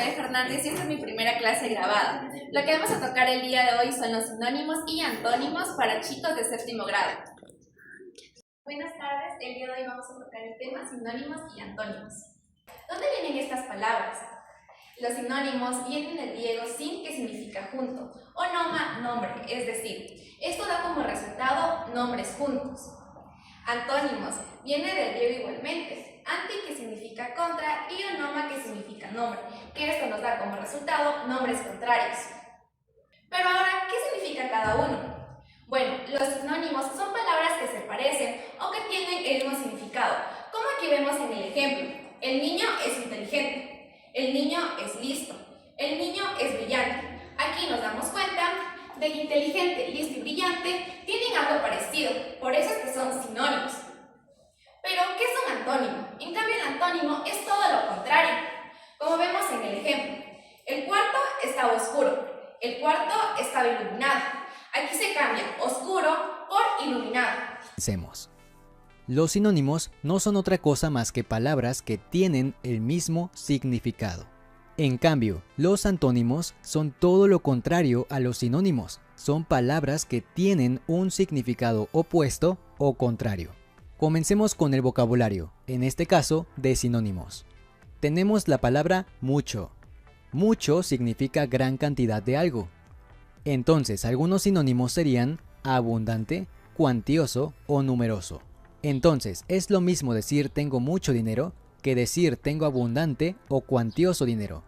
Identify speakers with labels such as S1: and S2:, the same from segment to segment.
S1: Isabel Fernández y esta es mi primera clase grabada. Lo que vamos a tocar el día de hoy son los sinónimos y antónimos para chicos de séptimo grado. Buenas tardes, el día de hoy vamos a tocar el tema sinónimos y antónimos. ¿Dónde vienen estas palabras? Los sinónimos vienen del griego sin, que significa junto, o noma, nombre, es decir, esto da como resultado nombres juntos. Antónimos viene del griego igualmente, anti, que significa contra, y onoma, que significa nombre, que esto nos da como resultado nombres contrarios. Pero ahora, ¿qué significa cada uno? Bueno, los sinónimos son palabras que se parecen o que tienen el mismo significado, como aquí vemos en el ejemplo. El niño es inteligente. El niño es listo. El niño es brillante. Aquí nos damos cuenta de que inteligente, listo y brillante tienen algo parecido, por eso es que son sinónimos. Pero, ¿qué es un antónimo? En cambio, el antónimo es todo lo contrario. Como vemos en el ejemplo, el cuarto estaba oscuro, el cuarto estaba iluminado. Aquí se cambia oscuro por iluminado.
S2: Pensemos. Los sinónimos no son otra cosa más que palabras que tienen el mismo significado. En cambio, los antónimos son todo lo contrario a los sinónimos. Son palabras que tienen un significado opuesto o contrario. Comencemos con el vocabulario, en este caso de sinónimos. Tenemos la palabra mucho. Mucho significa gran cantidad de algo. Entonces, algunos sinónimos serían abundante, cuantioso o numeroso. Entonces, es lo mismo decir tengo mucho dinero que decir tengo abundante o cuantioso dinero.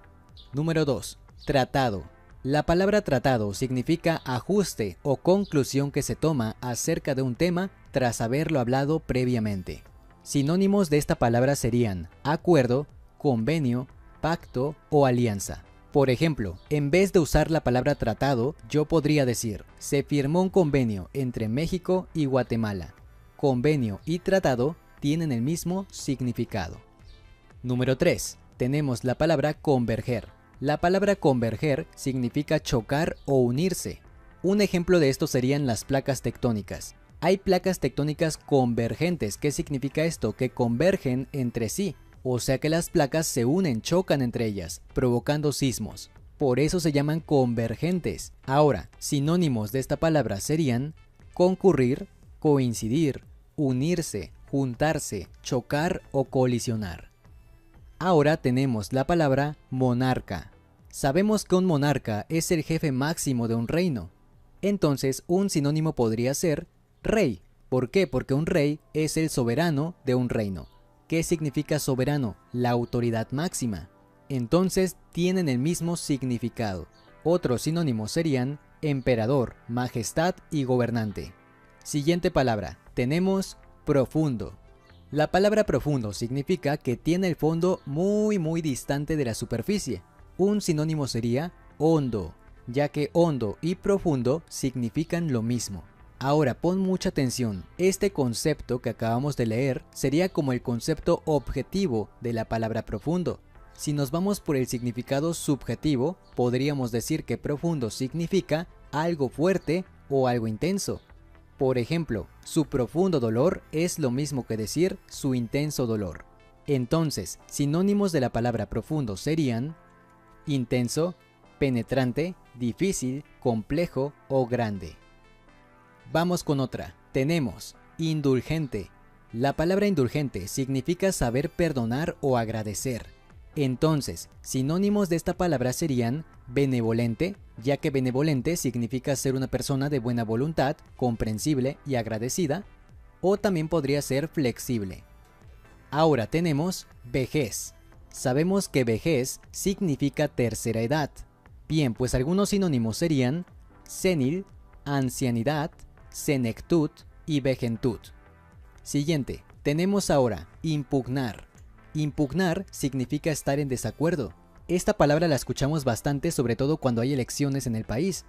S2: Número 2. Tratado. La palabra tratado significa ajuste o conclusión que se toma acerca de un tema tras haberlo hablado previamente. Sinónimos de esta palabra serían acuerdo, convenio, pacto o alianza. Por ejemplo, en vez de usar la palabra tratado, yo podría decir se firmó un convenio entre México y Guatemala. Convenio y tratado tienen el mismo significado. Número 3. Tenemos la palabra converger. La palabra converger significa chocar o unirse. Un ejemplo de esto serían las placas tectónicas. Hay placas tectónicas convergentes. ¿Qué significa esto? Que convergen entre sí. O sea que las placas se unen, chocan entre ellas, provocando sismos. Por eso se llaman convergentes. Ahora, sinónimos de esta palabra serían concurrir, coincidir, unirse, juntarse, chocar o colisionar. Ahora tenemos la palabra monarca. Sabemos que un monarca es el jefe máximo de un reino. Entonces, un sinónimo podría ser rey. ¿Por qué? Porque un rey es el soberano de un reino. ¿Qué significa soberano? La autoridad máxima. Entonces, tienen el mismo significado. Otros sinónimos serían emperador, majestad y gobernante. Siguiente palabra. Tenemos profundo. La palabra profundo significa que tiene el fondo muy distante de la superficie. Un sinónimo sería hondo, ya que hondo y profundo significan lo mismo. Ahora pon mucha atención, este concepto que acabamos de leer sería como el concepto objetivo de la palabra profundo. Si nos vamos por el significado subjetivo, podríamos decir que profundo significa algo fuerte o algo intenso. Por ejemplo, su profundo dolor es lo mismo que decir su intenso dolor. Entonces, sinónimos de la palabra profundo serían intenso, penetrante, difícil, complejo o grande. Vamos con otra. Tenemos indulgente. La palabra indulgente significa saber perdonar o agradecer. Entonces, sinónimos de esta palabra serían benevolente, ya que benevolente significa ser una persona de buena voluntad, comprensible y agradecida, o también podría ser flexible. Ahora tenemos vejez. Sabemos que vejez significa tercera edad. Bien, pues algunos sinónimos serían senil, ancianidad, senectud y vejentud. Siguiente, tenemos ahora impugnar. Impugnar significa estar en desacuerdo. Esta palabra la escuchamos bastante, sobre todo cuando hay elecciones en el país.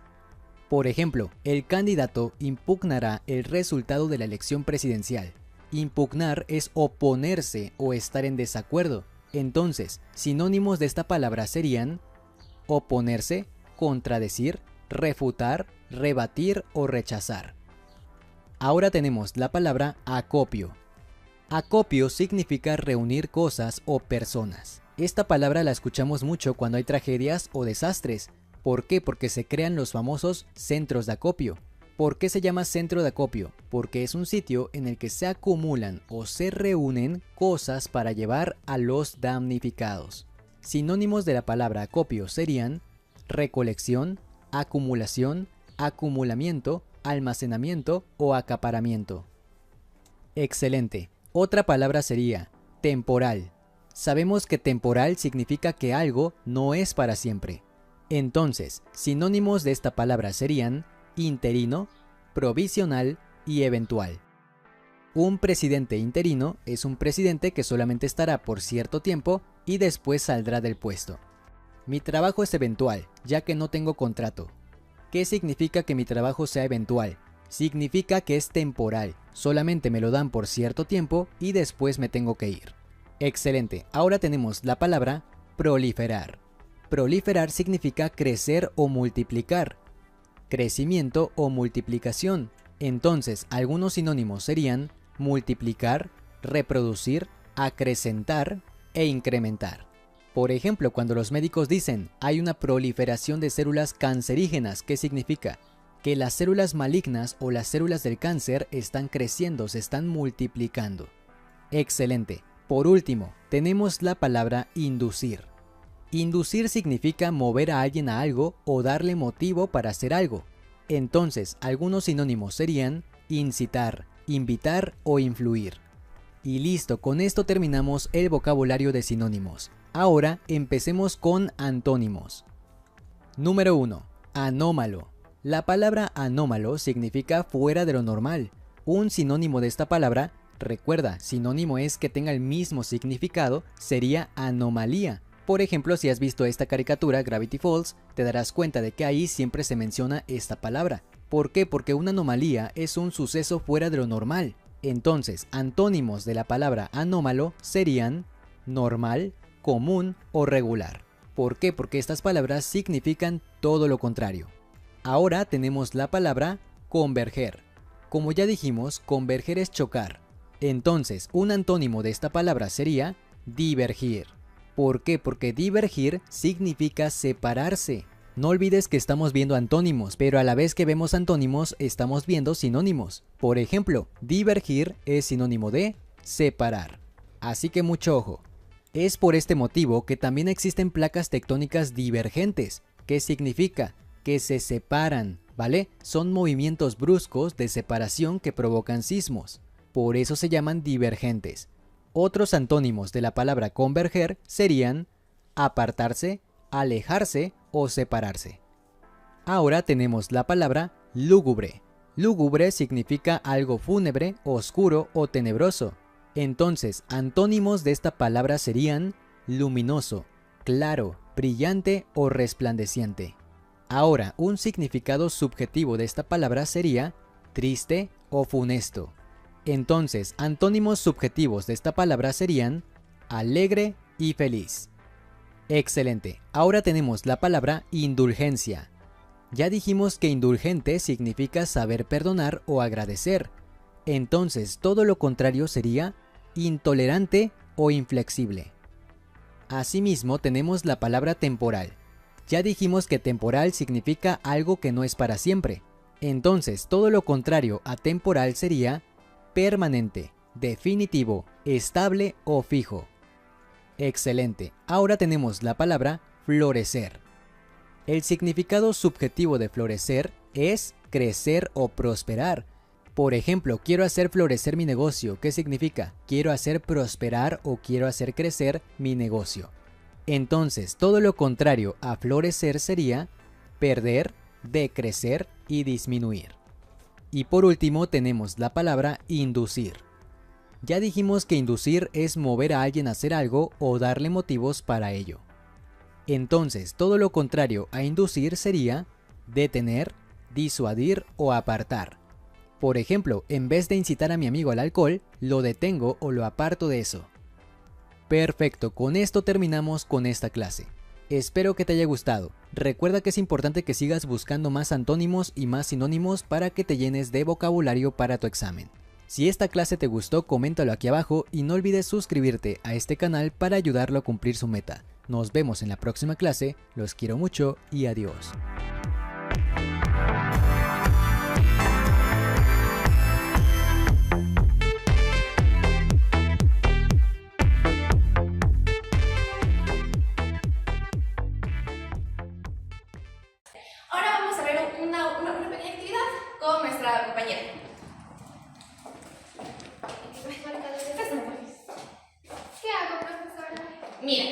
S2: Por ejemplo, el candidato impugnará el resultado de la elección presidencial. Impugnar es oponerse o estar en desacuerdo. Entonces, sinónimos de esta palabra serían oponerse, contradecir, refutar, rebatir o rechazar. Ahora tenemos la palabra acopio. Acopio significa reunir cosas o personas. Esta palabra la escuchamos mucho cuando hay tragedias o desastres. ¿Por qué? Porque se crean los famosos centros de acopio. ¿Por qué se llama centro de acopio? Porque es un sitio en el que se acumulan o se reúnen cosas para llevar a los damnificados. Sinónimos de la palabra acopio serían recolección, acumulación, acumulamiento, almacenamiento o acaparamiento. Excelente. Otra palabra sería temporal. Sabemos que temporal significa que algo no es para siempre. Entonces, sinónimos de esta palabra serían interino, provisional y eventual. Un presidente interino es un presidente que solamente estará por cierto tiempo y después saldrá del puesto. Mi trabajo es eventual, ya que no tengo contrato. ¿Qué significa que mi trabajo sea eventual? Significa que es temporal, solamente me lo dan por cierto tiempo y después me tengo que ir. Excelente, ahora tenemos la palabra proliferar. Proliferar significa crecer o multiplicar, crecimiento o multiplicación. Entonces, algunos sinónimos serían multiplicar, reproducir, acrecentar e incrementar. Por ejemplo, cuando los médicos dicen hay una proliferación de células cancerígenas, ¿qué significa? Que las células malignas o las células del cáncer están creciendo, se están multiplicando. Excelente. Por último, tenemos la palabra inducir. Inducir significa mover a alguien a algo o darle motivo para hacer algo. Entonces, algunos sinónimos serían incitar, invitar o influir. Y listo, con esto terminamos el vocabulario de sinónimos. Ahora empecemos con antónimos. Número 1. Anómalo. La palabra anómalo significa fuera de lo normal. Un sinónimo de esta palabra, recuerda, sinónimo es que tenga el mismo significado, sería anomalía. Por ejemplo, si has visto esta caricatura Gravity Falls, te darás cuenta de que ahí siempre se menciona esta palabra. ¿Por qué? Porque una anomalía es un suceso fuera de lo normal. Entonces, antónimos de la palabra anómalo serían normal, común o regular. ¿Por qué? Porque estas palabras significan todo lo contrario. Ahora tenemos la palabra converger. Como ya dijimos, converger es chocar. Entonces, un antónimo de esta palabra sería divergir. ¿Por qué? Porque divergir significa separarse. No olvides que estamos viendo antónimos, pero a la vez que vemos antónimos, estamos viendo sinónimos. Por ejemplo, divergir es sinónimo de separar. Así que mucho ojo. Es por este motivo que también existen placas tectónicas divergentes. ¿Qué significa? Que se separan, ¿vale? Son movimientos bruscos de separación que provocan sismos. Por eso se llaman divergentes. Otros antónimos de la palabra converger serían apartarse, alejarse o separarse. Ahora tenemos la palabra lúgubre. Lúgubre significa algo fúnebre, oscuro o tenebroso. Entonces, antónimos de esta palabra serían luminoso, claro, brillante o resplandeciente. Ahora, un significado subjetivo de esta palabra sería triste o funesto. Entonces, antónimos subjetivos de esta palabra serían alegre y feliz. Excelente, ahora tenemos la palabra indulgencia. Ya dijimos que indulgente significa saber perdonar o agradecer. Entonces, todo lo contrario sería intolerante o inflexible. Asimismo, tenemos la palabra temporal. Ya dijimos que temporal significa algo que no es para siempre. Entonces, todo lo contrario a temporal sería permanente, definitivo, estable o fijo. Excelente. Ahora tenemos la palabra florecer. El significado subjetivo de florecer es crecer o prosperar. Por ejemplo, quiero hacer florecer mi negocio. ¿Qué significa? Quiero hacer prosperar o quiero hacer crecer mi negocio. Entonces, todo lo contrario a florecer sería perder, decrecer y disminuir. Y por último tenemos la palabra inducir. Ya dijimos que inducir es mover a alguien a hacer algo o darle motivos para ello. Entonces, todo lo contrario a inducir sería detener, disuadir o apartar. Por ejemplo, en vez de incitar a mi amigo al alcohol, lo detengo o lo aparto de eso. Perfecto, con esto terminamos con esta clase. Espero que te haya gustado. Recuerda que es importante que sigas buscando más antónimos y más sinónimos para que te llenes de vocabulario para tu examen. Si esta clase te gustó, coméntalo aquí abajo y no olvides suscribirte a este canal para ayudarlo a cumplir su meta. Nos vemos en la próxima clase, los quiero mucho y adiós.
S1: Ahora vamos a ver una pequeña actividad con nuestra compañera.
S3: ¿Qué hago, profesora?
S1: Mira,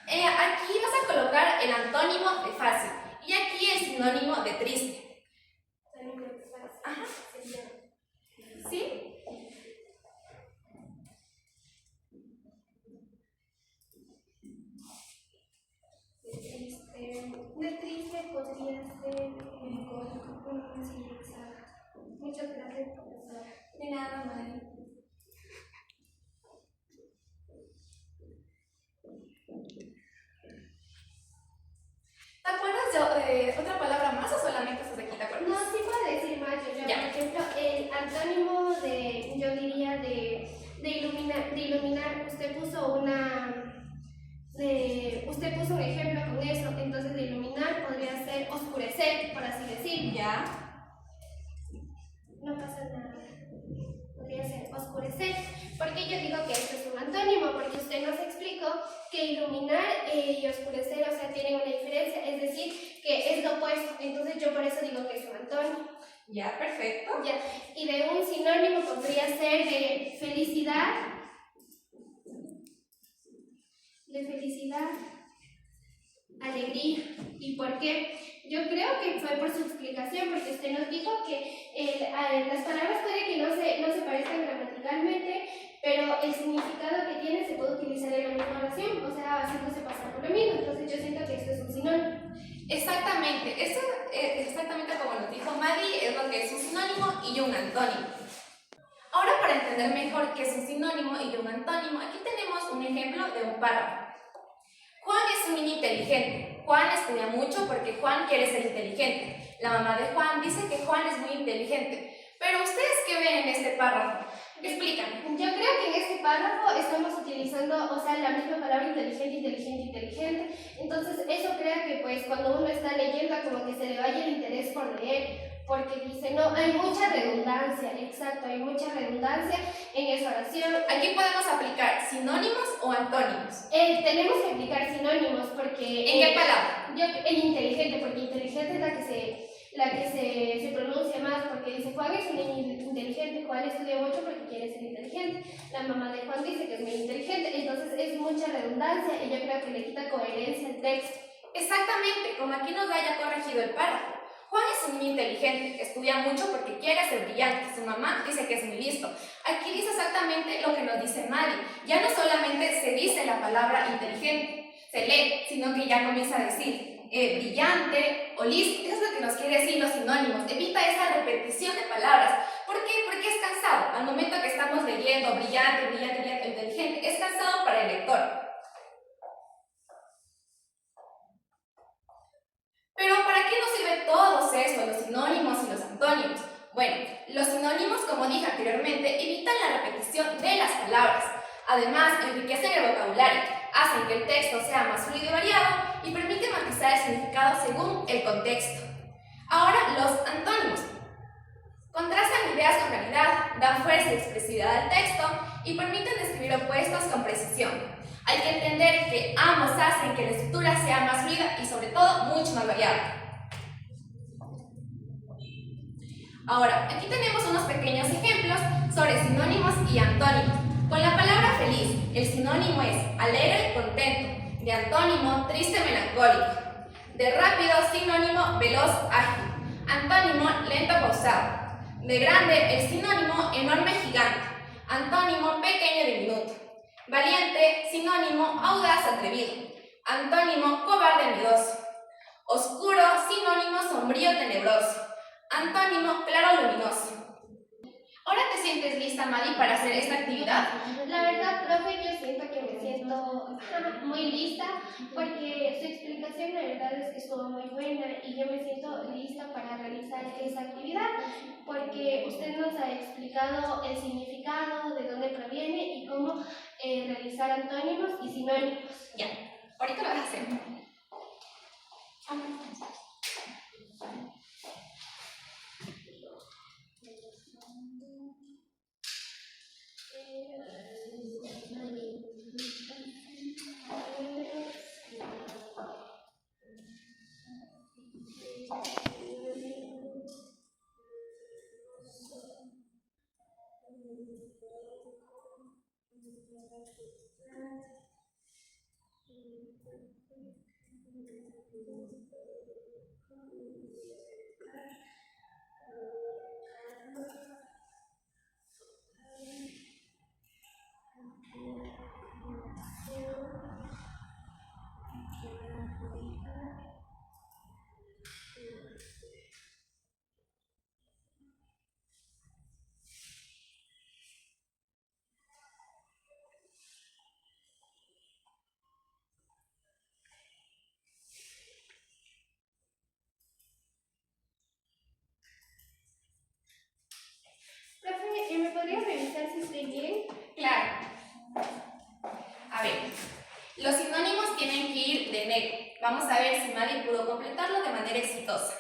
S1: aquí vas a colocar el antónimo de fácil y aquí el sinónimo de triste. Ajá. ¿Sí?
S3: De triste podría ser melancólico. Sí, exacto. Muchas gracias, profesora.
S1: De nada, madre. ¿Te acuerdas de otra palabra más o solamente estás aquí? ¿Te acuerdas?
S3: No, sí puedo decir más. Yo,
S1: Ya.
S3: por ejemplo, el antónimo de, yo diría, de iluminar, usted puso usted puso un ejemplo con eso. Entonces, de iluminar podría ser oscurecer, por así decir.
S1: Ya.
S3: No pasa nada. Podría ser oscurecer. Porque yo digo que esto es un antónimo, porque usted nos explicó que iluminar y oscurecer, o sea, tienen una diferencia, es decir, que es lo opuesto. Entonces yo por eso digo que es un antónimo.
S1: Ya, perfecto.
S3: Ya. Y de un sinónimo podría ser de felicidad, alegría. ¿Y por qué? Yo creo que fue por su explicación, porque usted nos dijo que las palabras puede que no se parezcan gramaticalmente, pero el significado que tiene se puede utilizar en la misma oración, o sea, haciéndose pasar por lo mismo. Entonces yo siento que esto es un sinónimo.
S1: Exactamente. Esto es exactamente como nos dijo Madi, es lo que es un sinónimo y un antónimo. Ahora, para entender mejor qué es un sinónimo y un antónimo, aquí tenemos un ejemplo de un párrafo. Juan es un niño inteligente. Juan estudia mucho porque Juan quiere ser inteligente. La mamá de Juan dice que Juan es muy inteligente. Pero ¿ustedes qué ven en este párrafo? Explícame.
S3: Yo creo que en este párrafo estamos utilizando, o sea, la misma palabra inteligente. Entonces eso crea que pues cuando uno está leyendo como que se le vaya el interés por leer, porque dice, no, hay mucha redundancia, exacto, hay mucha redundancia en esa oración.
S1: Aquí podemos aplicar sinónimos o antónimos.
S3: Tenemos que aplicar sinónimos porque...
S1: ¿En qué palabra?
S3: En inteligente, porque inteligente es la que se pronuncia más, porque dice Juan es un niño inteligente, Juan estudia mucho porque quiere ser inteligente. La mamá de Juan dice que es muy inteligente, entonces es mucha redundancia y yo creo que le quita coherencia al texto.
S1: Exactamente, como aquí nos haya corregido el párrafo. Juan es un niño inteligente, estudia mucho porque quiere ser brillante. Su mamá dice que es muy listo. Aquí dice exactamente lo que nos dice Madi. Ya no solamente se dice la palabra inteligente, se lee, sino que ya comienza a decir brillante o listo. Eso es lo que nos quiere decir los sinónimos. Evita esa repetición de palabras. ¿Por qué? Porque es cansado. Al momento que estamos leyendo brillante, inteligente, es cansado para el lector. Pero ¿para qué nos sirve todos estos, los sinónimos y los antónimos? Bueno, los sinónimos, como dije anteriormente, evitan la repetición de las palabras. Además, enriquecen el vocabulario, hacen que el texto sea más fluido y variado y permiten matizar el significado según el contexto. Ahora, los antónimos. Contrastan ideas con claridad, dan fuerza y expresividad al texto y permiten describir opuestos con precisión. Hay que entender que ambos hacen que la escritura sea más fluida y sobre todo mucho más variable. Ahora, aquí tenemos unos pequeños ejemplos sobre sinónimos y antónimos. Con la palabra feliz, el sinónimo es alegre, contento. De antónimo, triste, melancólico. De rápido, sinónimo, veloz, ágil. Antónimo, lento, pausado. De grande, el sinónimo, enorme, gigante. Antónimo, pequeño, diminuto. Valiente, sinónimo, audaz, atrevido. Antónimo, cobarde, miedoso. Oscuro, sinónimo, sombrío, tenebroso. Antónimo, claro, luminoso. ¿Ahora te sientes lista, Madi, para hacer esta actividad?
S3: La verdad, profe, yo siento que me siento muy lista porque su explicación, la verdad, actividades estuvo muy buena y yo me siento lista para realizar esa actividad porque usted nos ha explicado el significado, de dónde proviene y cómo realizar antónimos y sinónimos.
S1: Ya, ahorita lo vas a hacer.
S3: Profe, ¿me podría revisar si estoy bien?
S1: Claro. A ver, los sinónimos tienen que ir de negro. Vamos a ver si Maddie pudo completarlo de manera exitosa.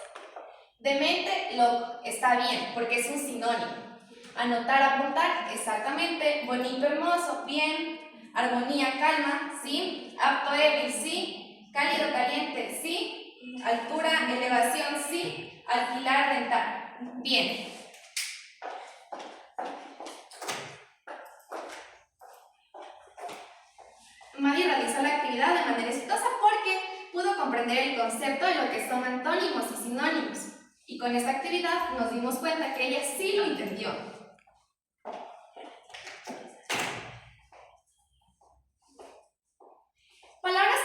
S1: Demente, loco, está bien, porque es un sinónimo. Anotar, apuntar, exactamente. Bonito, hermoso, bien. Armonía, calma, sí. Apto, débil, sí. Cálido, caliente, sí. Altura, elevación, sí. Alquilar, rentar. Bien. Maddie realizó la actividad de manera exitosa porque pudo comprender el concepto de lo que son antónimos y sinónimos. Y con esta actividad nos dimos cuenta que ella sí lo entendió. Palabras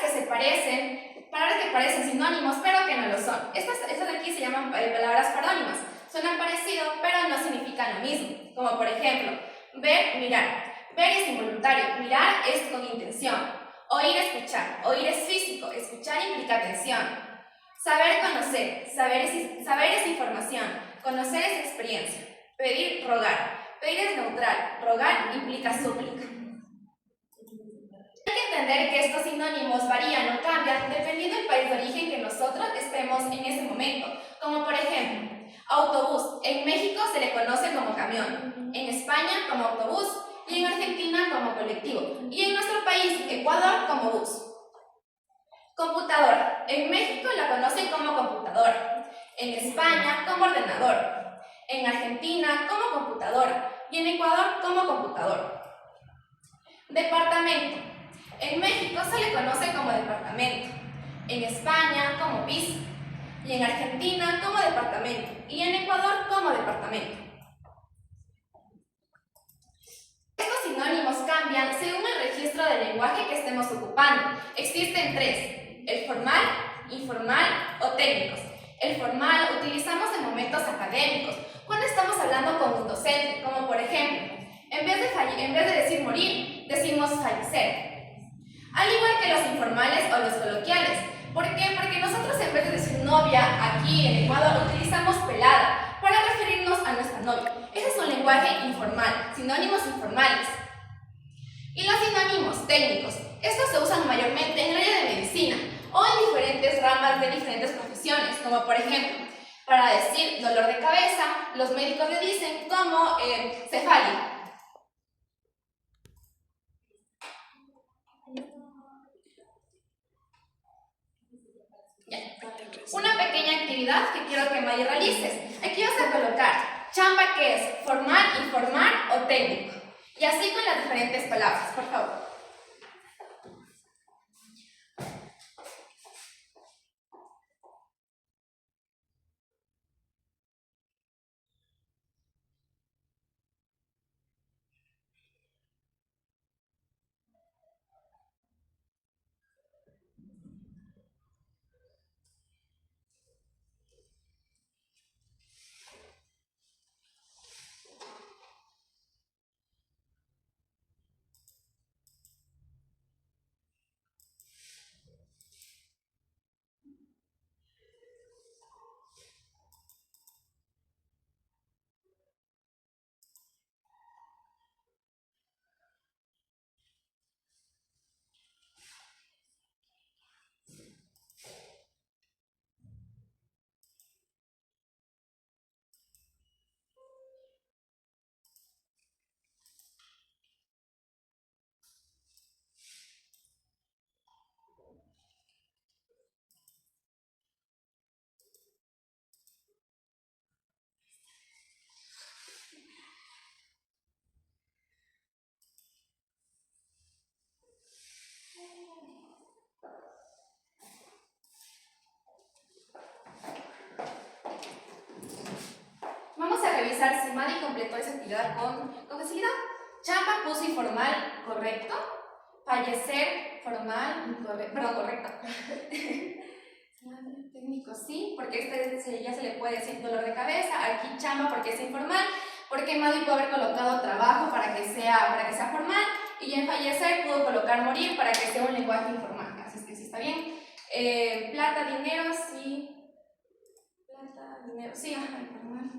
S1: que parecen sinónimos, pero que no lo son. Estas de aquí se llaman palabras parónimas. Suenan parecido, pero no significan lo mismo. Como por ejemplo, ver, mirar. Ver es involuntario, mirar es con intención. Oír, escuchar. Oír es físico, escuchar implica atención. Saber, conocer. Saber es información. Conocer es experiencia. Pedir, rogar. Pedir es neutral. Rogar implica súplica. Hay que entender que estos sinónimos varían o cambian dependiendo del país de origen que nosotros estemos en ese momento. Como por ejemplo, autobús. En México se le conoce como camión, en España como autobús y en Argentina como colectivo. Y en nuestro país, Ecuador, como bus. Computadora. En México la conocen como computadora, en España como ordenador, en Argentina como computadora y en Ecuador como computador. Departamento. En México se le conoce como departamento, en España como piso, y en Argentina como departamento, y en Ecuador como departamento. Estos sinónimos cambian según el registro del lenguaje que estemos ocupando. Existen tres: el formal, informal o técnicos. El formal utilizamos en momentos académicos, cuando estamos hablando con un docente, como por ejemplo, en vez de decir morir, decimos fallecer. Al igual que los informales o los coloquiales. ¿Por qué? Porque nosotros en vez de decir novia, aquí en Ecuador utilizamos pelada para referirnos a nuestra novia. Ese es un lenguaje informal, sinónimos informales. Y los sinónimos técnicos. Estos se usan mayormente en el área de medicina o en diferentes ramas de diferentes profesiones, como por ejemplo, para decir dolor de cabeza, los médicos le dicen como cefalia. Una pequeña actividad que quiero que Maya realices. Aquí vas a colocar chamba, que es formal, informal o técnico. Y así con las diferentes palabras, por favor. revisar si Madi completó esa actividad con facilidad. Chamba puso informal, correcto. Fallecer, formal, incorrecto. Perdón, correcto. Técnico, sí, porque ya se le puede decir dolor de cabeza. Aquí chamba porque es informal. Porque Madi pudo haber colocado trabajo para que sea formal. Y en fallecer pudo colocar morir para que sea un lenguaje informal. Así es que sí está bien. Plata, dinero, sí. Plata, dinero, sí, ajá, informal.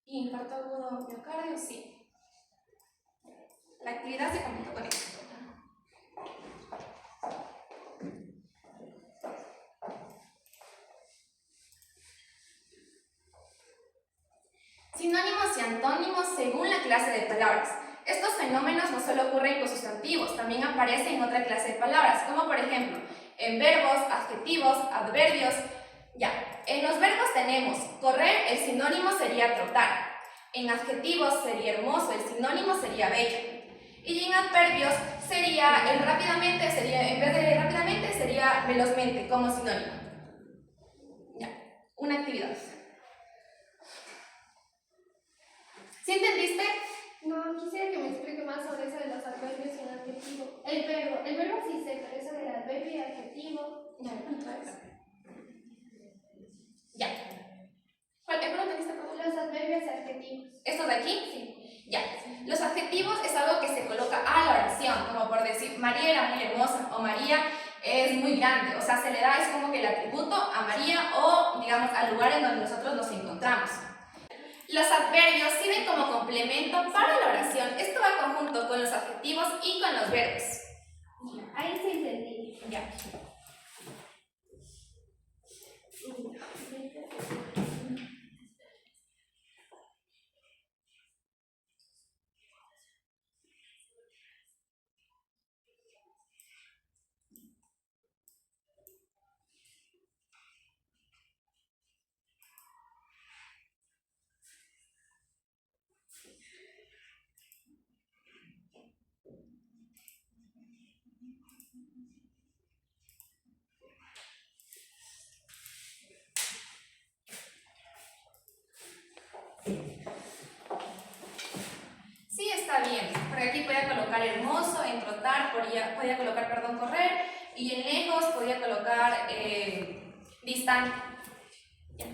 S1: Y infarto agudo miocardio, sí. La actividad se completó con esto. Sinónimos y antónimos según la clase de palabras. Estos fenómenos no solo ocurren con sustantivos, también aparecen en otra clase de palabras, como por ejemplo en verbos, adjetivos, adverbios. Ya, en los verbos tenemos correr, el sinónimo sería trotar. En adjetivos sería hermoso, el sinónimo sería bello. Y en adverbios sería en vez de rápidamente sería velozmente como sinónimo. Ya, una actividad. ¿Sí entendiste?
S3: No, quisiera que me explique más sobre eso de los adverbios y el adjetivo. El verbo sí sé, pero eso del adverbio y adjetivo.
S1: Ya, otra vez. Ya. ¿Cuál te entendiste?
S3: Los adverbios y adjetivos.
S1: ¿Estos de aquí?
S3: Sí.
S1: Ya. Los adjetivos es algo que se coloca a la oración, como por decir, María era muy hermosa o María es muy grande. O sea, se le da, es como que el atributo a María o, digamos, al lugar en donde nosotros nos encontramos. Los adverbios sirven como complemento para la oración. Esto va conjunto con los adjetivos y con los verbos.
S3: Ahí sí entendí.
S1: Ya. Sí, está bien. Porque aquí podía colocar hermoso, en trotar, podía colocar, perdón, correr, y en lejos podía colocar distante. Ya.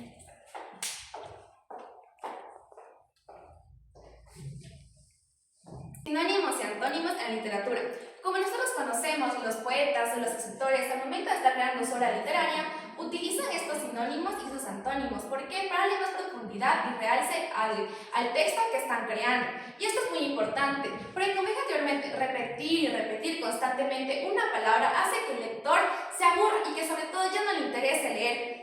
S1: Sinónimos y antónimos en la literatura. Como nosotros conocemos, los poetas o los escritores, al momento de estar creando su obra literaria, utilizan estos sinónimos y sus antónimos. ¿Por qué? Para darle más profundidad y realce al texto que están creando. Y esto es muy importante, porque como dije anteriormente, repetir y repetir constantemente una palabra hace que el lector se aburra y que sobre todo ya no le interese leer.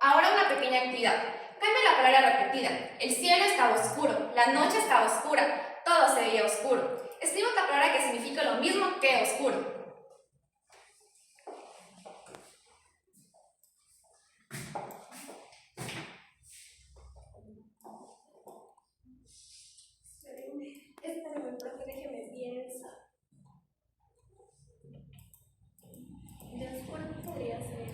S1: Ahora una pequeña actividad. Cambia la palabra repetida. El cielo estaba oscuro, la noche estaba oscura, todo se veía oscuro. Escribe otra palabra que significa lo mismo que oscuro.
S3: Espérame, profe, déjeme piensar. De oscuro podría ser.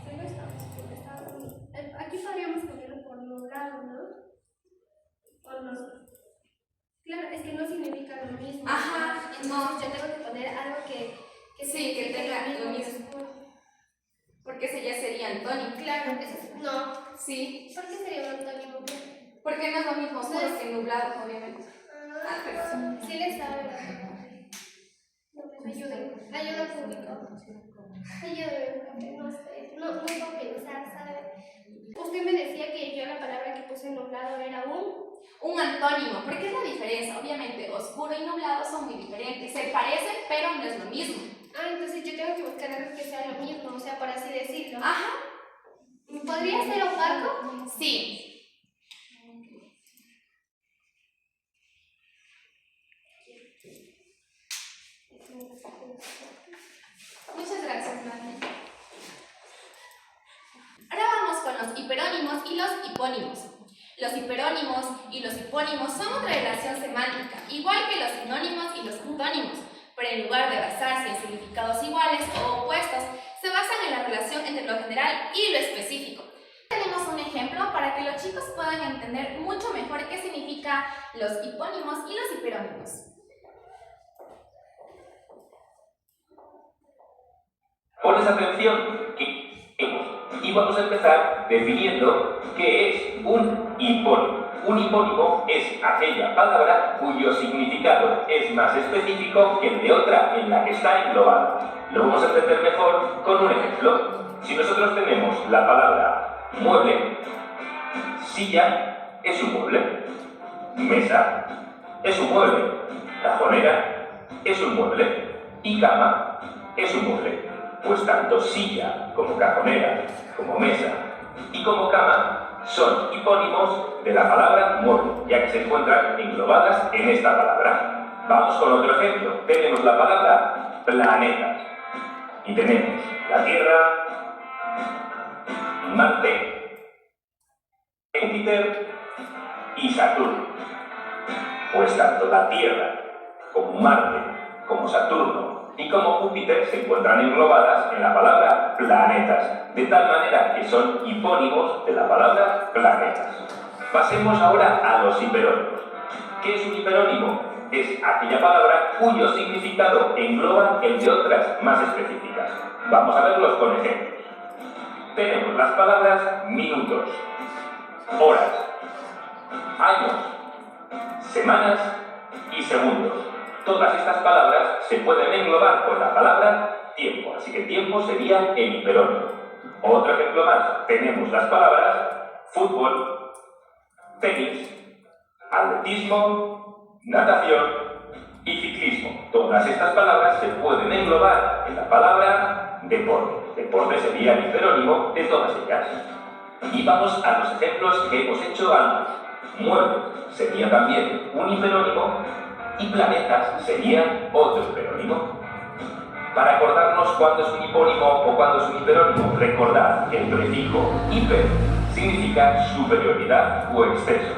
S3: Cielo está oscuro, está bonito. Aquí podríamos ponerlo por nublado, ¿no? ¿O no? Claro, es que no significa lo mismo.
S1: Ajá, no.
S3: Yo tengo que poner algo que
S1: Sí, que tenga lo mismo.
S3: oscuro.
S1: Porque ese ya sería antónimo.
S3: Claro, no.
S1: Sí.
S3: ¿Por qué sería un antónimo?
S1: Porque no es lo mismo oscuro que nublado, obviamente.
S3: Ah, sí le sabe. Ayúdenme. Ayuda público. Ayúdenme, no sé. No puedo pensar, ¿sabe? Usted me decía que yo la palabra que puse nublado era
S1: un antónimo. ¿Por qué es la diferencia? Obviamente, oscuro y nublado son muy diferentes. Se parecen, pero no es lo mismo.
S3: Ah, entonces yo tengo que buscar algo que sea lo mismo, o sea, por así decirlo.
S1: Ajá.
S3: ¿Podría ser opaco?
S1: Sí. Muchas gracias, Mari. Ahora vamos con los hiperónimos y los hipónimos. Los hiperónimos y los hipónimos son otra relación semántica, igual que los sinónimos y los antónimos, pero en lugar de basarse en significados iguales o opuestos, se basan en la relación entre lo general y lo específico. Tenemos un ejemplo para que los chicos puedan entender mucho mejor qué significa los hipónimos y los hiperónimos.
S4: Pones atención y vamos a empezar definiendo qué es un hipónimo. Un hipónimo es aquella palabra cuyo significado es más específico que el de otra en la que está englobada. Lo vamos a entender mejor con un ejemplo. Si nosotros tenemos la palabra mueble, silla es un mueble, mesa es un mueble, cajonera es un mueble y cama es un mueble. Pues tanto silla como cajonera, como mesa y como cama son hipónimos de la palabra mueble, ya que se encuentran englobadas en esta palabra. Vamos con otro ejemplo. Tenemos la palabra planetas y tenemos la Tierra, Marte, Júpiter y Saturno. Pues tanto la Tierra como Marte, como Saturno y como Júpiter se encuentran englobadas en la palabra planetas, de tal manera que son hipónimos de la palabra planetas. Pasemos ahora a los hiperónimos. ¿Qué es un hiperónimo? Es aquella palabra cuyo significado engloba el de otras más específicas. Vamos a verlos con ejemplos. Tenemos las palabras minutos, horas, años, semanas y segundos. Todas estas palabras se pueden englobar con la palabra tiempo, así que tiempo sería el hiperónimo. Otro ejemplo más, tenemos las palabras fútbol, tenis, atletismo, natación y ciclismo. Todas estas palabras se pueden englobar en la palabra deporte. Deporte sería el hiperónimo de todas ellas. Y vamos a los ejemplos que hemos hecho antes. Mueble sería también un hiperónimo y planetas sería otro hiperónimo. Para acordarnos cuándo es un hipónimo o cuándo es un hiperónimo, recordad que el prefijo hiper significa superioridad o exceso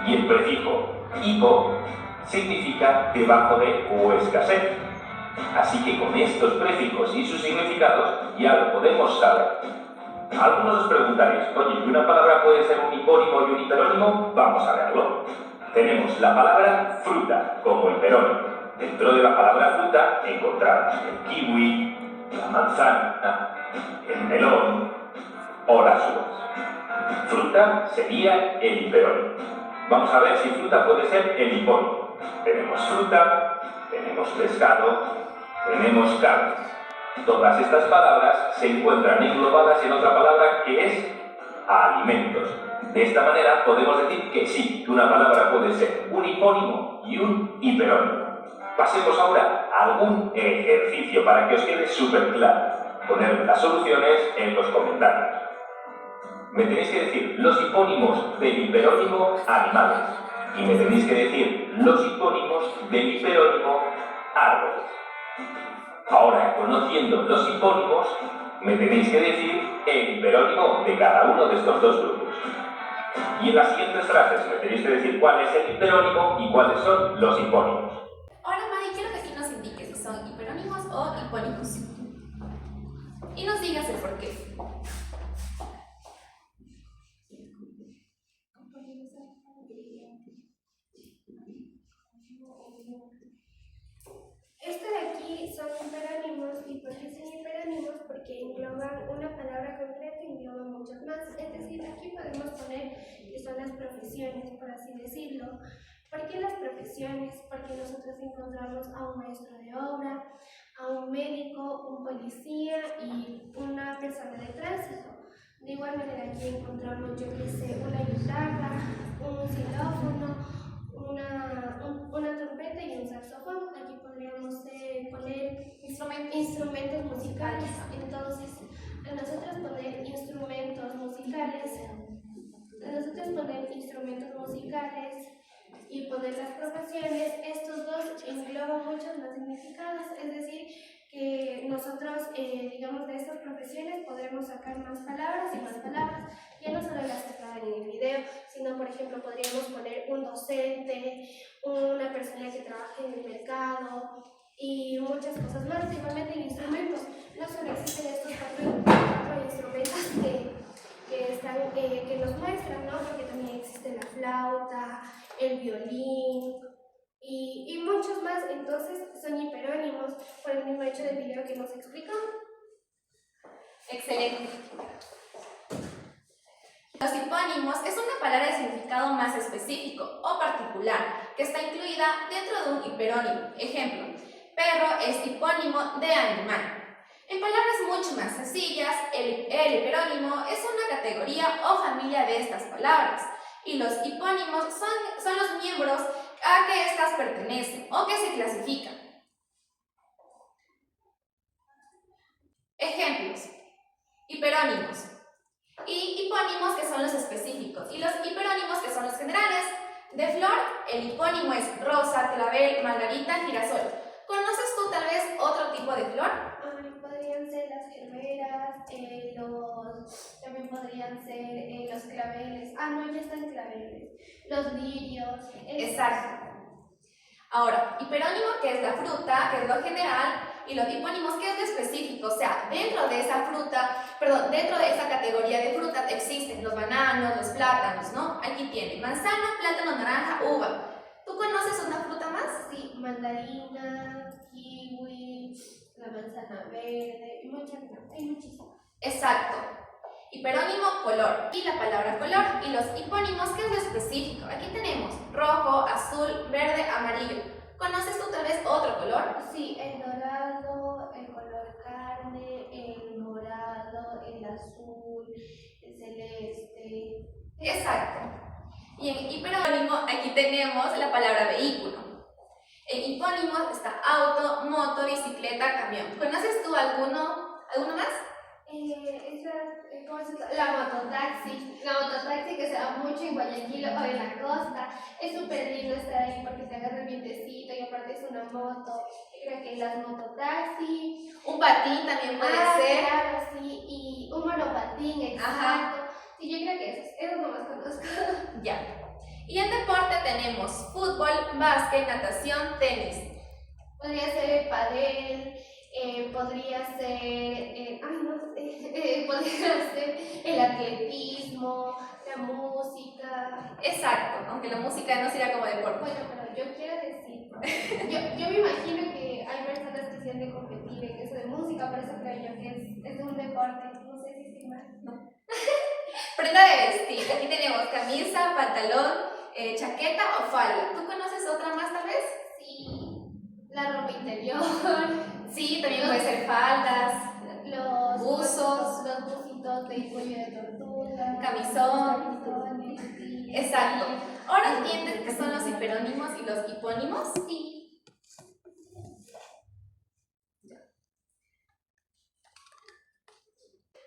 S4: y el prefijo hipo significa debajo de o escasez. Así que con estos prefijos y sus significados ya lo podemos saber. Algunos os preguntaréis, oye, ¿y una palabra puede ser un hipónimo y un hiperónimo? Vamos a verlo. Tenemos la palabra fruta como hiperónimo. Dentro de la palabra fruta encontramos el kiwi, la manzana, el melón o las uvas. Fruta sería el hiperónimo. Vamos a ver si fruta puede ser el hipónimo. Tenemos fruta, tenemos pescado, tenemos carne. Todas estas palabras se encuentran englobadas en otra palabra que es alimentos. De esta manera podemos decir que sí, que una palabra puede ser un hipónimo y un hiperónimo. Pasemos ahora a algún ejercicio para que os quede súper claro. Poner las soluciones en los comentarios. Me tenéis que decir los hipónimos del hiperónimo animales y me tenéis que decir los hipónimos del hiperónimo árboles. Ahora, conociendo los hipónimos, me tenéis que decir el hiperónimo de cada uno de estos dos grupos. Y en las siguientes frases me tenéis que decir cuál es el hiperónimo y cuáles son los hipónimos.
S1: Ahora, Mari, quiero que sí nos indiques si son hiperónimos o hipónimos. Y nos digas el por qué.
S3: Este de aquí son hiperónimos. ¿Y por qué son hiperónimos? Porque engloban una palabra concreta y engloban muchas más. Es decir, aquí podemos poner que son las profesiones, por así decirlo. ¿Por qué las profesiones? Porque nosotros encontramos a un maestro de obra, a un médico, un policía y una persona de tránsito. De igual manera aquí encontramos, yo que sé, una guitarra, un xilófono, una trompeta y un saxofón. Aquí podríamos poner instrumentos musicales. Entonces, al nosotros poner instrumentos musicales y poner las profesiones, estos dos engloban muchos más significados. Es decir, que nosotros, digamos, de estas profesiones podremos sacar más palabras y más palabras, ya no solo las que estaban en el video, sino, por ejemplo, podríamos poner un docente, una persona que trabaje en el mercado y muchas cosas más. Igualmente en instrumentos, no solo existen muchos más, entonces son hiperónimos por el mismo hecho del video que nos explicó.
S1: Excelente. Los hipónimos es una palabra de significado más específico o particular que está incluida dentro de un hiperónimo. Ejemplo, perro es hipónimo de animal. En palabras mucho más sencillas, el hiperónimo es una categoría o familia de estas palabras y los hipónimos son los miembros a que éstas pertenecen o que se clasifican. Ejemplos, hiperónimos y hipónimos, que son los específicos, y los hiperónimos, que son los generales. De flor, el hipónimo es rosa, clavel, margarita, girasol. ¿Conoces tú tal vez otro tipo de flor?
S3: Podrían ser las gerberas, también podrían ser los claveles. No, ya están claveles. Los lirios.
S1: Exacto. Ahora, hiperónimo, que es la fruta, que es lo general, y los hipónimos, que es lo específico. O sea, dentro de esa categoría de frutas existen los bananos, los plátanos, ¿no? Aquí tiene manzana, plátano, naranja, uva. ¿Tú conoces una fruta más?
S3: Sí, mandarina, kiwi, la manzana verde, y muchas más, hay muchísimas.
S1: Exacto. Hiperónimo, color, y la palabra color, y los hipónimos, que es lo específico. Aquí tenemos rojo, azul, verde, amarillo. ¿Conoces tú tal vez otro color?
S3: Sí, el dorado, el color carne, el morado, el azul, el celeste.
S1: Exacto. Y en hiperónimo aquí tenemos la palabra vehículo. En hipónimo está auto, moto, bicicleta, camión. ¿Conoces tú alguno más?
S3: ¿Cómo se llama? La mototaxi que se da mucho en Guayaquil o en la costa. Es súper lindo estar ahí porque te agarra el vientecito y aparte es una moto. Creo que las mototaxi.
S1: Un patín también puede ser.
S3: Claro, sí, y un monopatín, exacto.
S1: Ajá.
S3: Sí, yo creo que esos nomás conozco.
S1: Ya. Y en deporte tenemos fútbol, básquet, natación, tenis.
S3: Podría ser el padel, podría ser, podría ser el atletismo, la música.
S1: Exacto, aunque la música no sería como deporte.
S3: Bueno, pero yo quiero decir, yo me imagino que hay personas que se han de competir en eso de música, por eso creo yo que es un deporte, no sé si estoy mal.
S1: No. Prenda de vestir, aquí tenemos camisa, pantalón, chaqueta o falda. ¿Tú conoces otra más tal vez?
S3: Sí, la ropa interior.
S1: Sí, también puede ser faldas,
S3: Los
S1: buzos,
S3: los bucitos de cuello de tortuga,
S1: camisón.
S3: camisones, sí.
S1: Exacto. ¿Ahora entiendes qué son los hiperónimos y los hipónimos?
S3: Sí.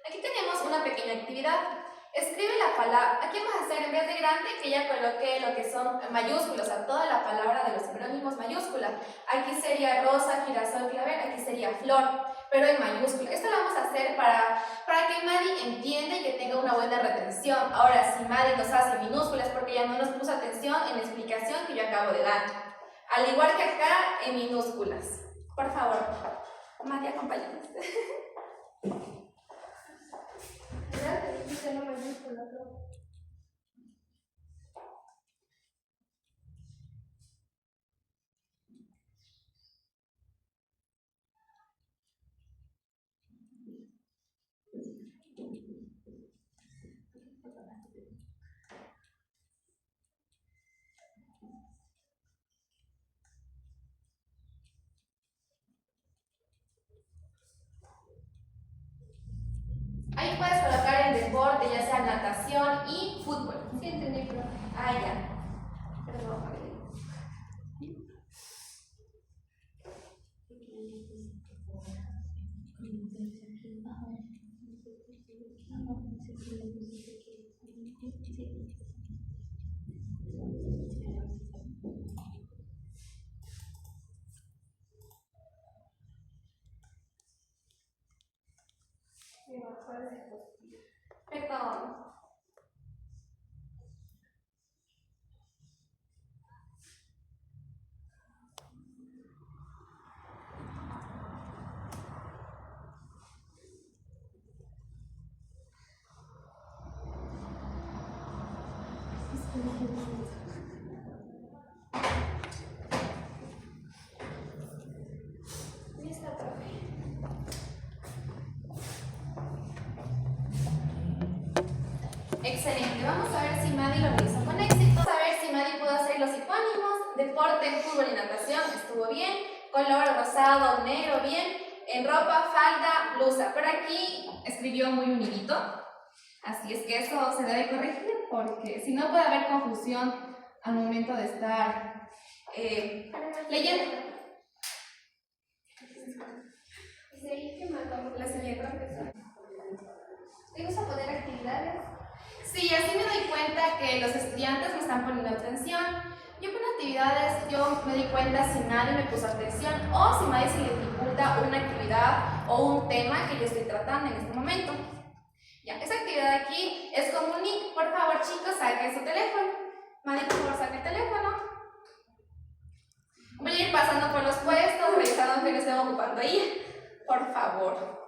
S1: Aquí tenemos una pequeña actividad. Escribe la palabra, aquí vamos a hacer en vez de grande que ya coloque lo que son mayúsculas, o sea, toda la palabra de los hiperónimos mayúscula. Aquí sería rosa, girasol, clavel, aquí sería flor, pero en mayúscula. Esto lo vamos a hacer para que Madi entienda y que tenga una buena retención. Ahora, si Madi nos hace minúsculas porque ya no nos puso atención en la explicación que yo acabo de dar. Al igual que acá, en minúsculas. Por favor, Madi, acompáñanos.
S3: ¿Verdad? Te dijiste no mayúscula, ¿no?
S1: Ahí puedes colocar el deporte, ya sea natación y fútbol.
S3: Sí, entendí, pero...
S1: Ya. Perdón, María. Perdón. Excelente, vamos a ver si Madi lo realizó con éxito. Vamos a ver si Madi pudo hacer los hipónimos. Deporte, fútbol y natación, estuvo bien. Color rosado, negro, bien. En ropa, falda, blusa. Pero aquí escribió muy unidito. Así es que eso se debe corregir porque si no puede haber confusión al momento de estar leyendo. La siguiente profesora.
S3: ¿Te gusta poner actividades?
S1: Sí, así me doy cuenta que los estudiantes me están poniendo atención. Yo con actividades, yo me di cuenta si nadie me puso atención o si nadie se le dificulta una actividad o un tema que yo estoy tratando en este momento. Ya, esa actividad aquí es como un link. Por favor, chicos, saquen su teléfono. Madi, por favor, saque el teléfono. Voy a ir pasando por los puestos, revisando que no estén ocupando ahí. Por favor.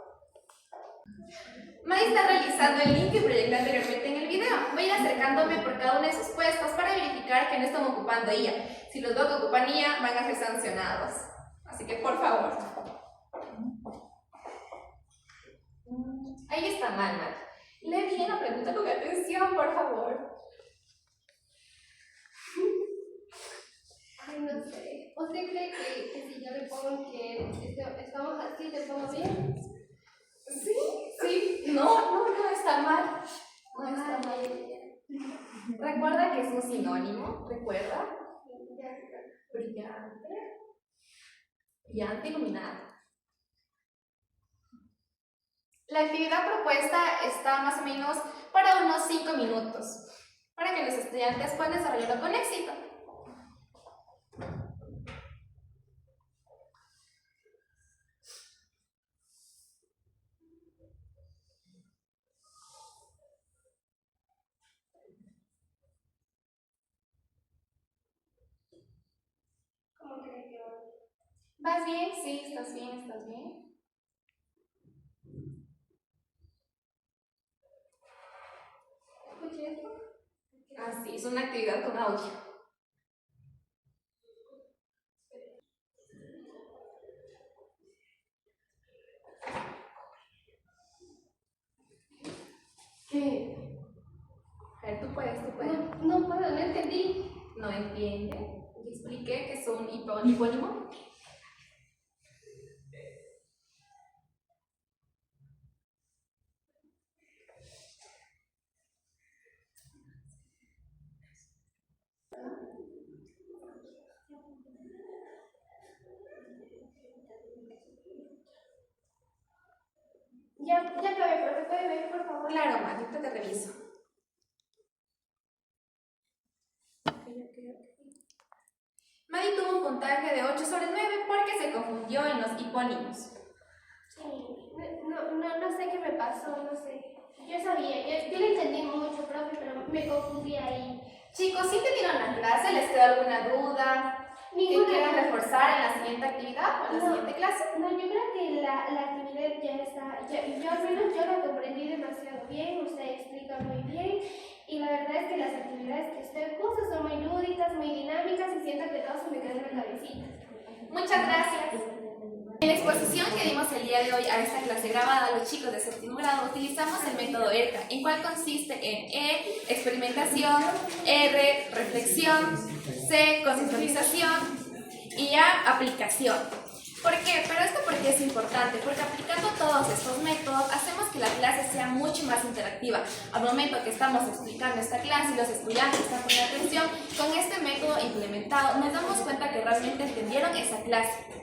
S1: Madi está realizando el link que proyecté anteriormente en el video. Voy a ir acercándome por cada uno de sus puestos para verificar que no están ocupando IA. Si los veo que ocupan IA, van a ser sancionados. Así que, por favor. Ahí está mal, Madi. Lee bien la pregunta con atención, por favor.
S3: Ay, no sé. ¿Usted cree que si yo le pongo que estamos así, te pongo bien?
S1: Sí. No, está mal. No está mal. Recuerda que es un sinónimo, recuerda. Brillante. Brillante, iluminado. La actividad propuesta está más o menos para unos 5 minutos, para que los estudiantes puedan desarrollarlo con éxito.
S3: ¿Cómo crees que voy?
S1: ¿Vas bien? Sí, estás bien, estás bien.
S3: ¿Escuché esto?
S1: Ah, sí, es una actividad con audio. ¿Qué? A ver, tú puedes.
S3: No puedo, no entendí.
S1: ¿No entiende? ¿Te expliqué que es un hipónimo?
S3: Ya acabé, profe, ¿puede ver, por favor?
S1: Claro, Madi, te reviso. Madi tuvo un puntaje de 8 sobre 9 porque se confundió en los hipónimos.
S3: Sí, no sé qué me pasó, no sé. Yo sabía, yo le entendí mucho, profe, pero me confundí ahí.
S1: Chicos, ¿sí entendieron la clase? ¿Les quedó alguna duda? ¿Que quieran reforzar en la siguiente actividad o en la siguiente clase?
S3: No, yo creo que la actividad ya está, yo al menos yo la comprendí demasiado bien, usted explica muy bien y la verdad es que las actividades que usted puso son muy lúdicas, muy dinámicas y siento que todo se me queda en la cabecita.
S1: Muchas gracias. En la exposición que dimos el día de hoy a esta clase grabada a los chicos de séptimo grado, utilizamos el método ERCA, en cual consiste en E, experimentación, R, reflexión, C, conceptualización y A, aplicación. ¿Por qué? Pero esto porque es importante, porque aplicando todos estos métodos hacemos que la clase sea mucho más interactiva. Al momento que estamos explicando esta clase y los estudiantes están poniendo atención, con este método implementado nos damos cuenta que realmente entendieron esa clase.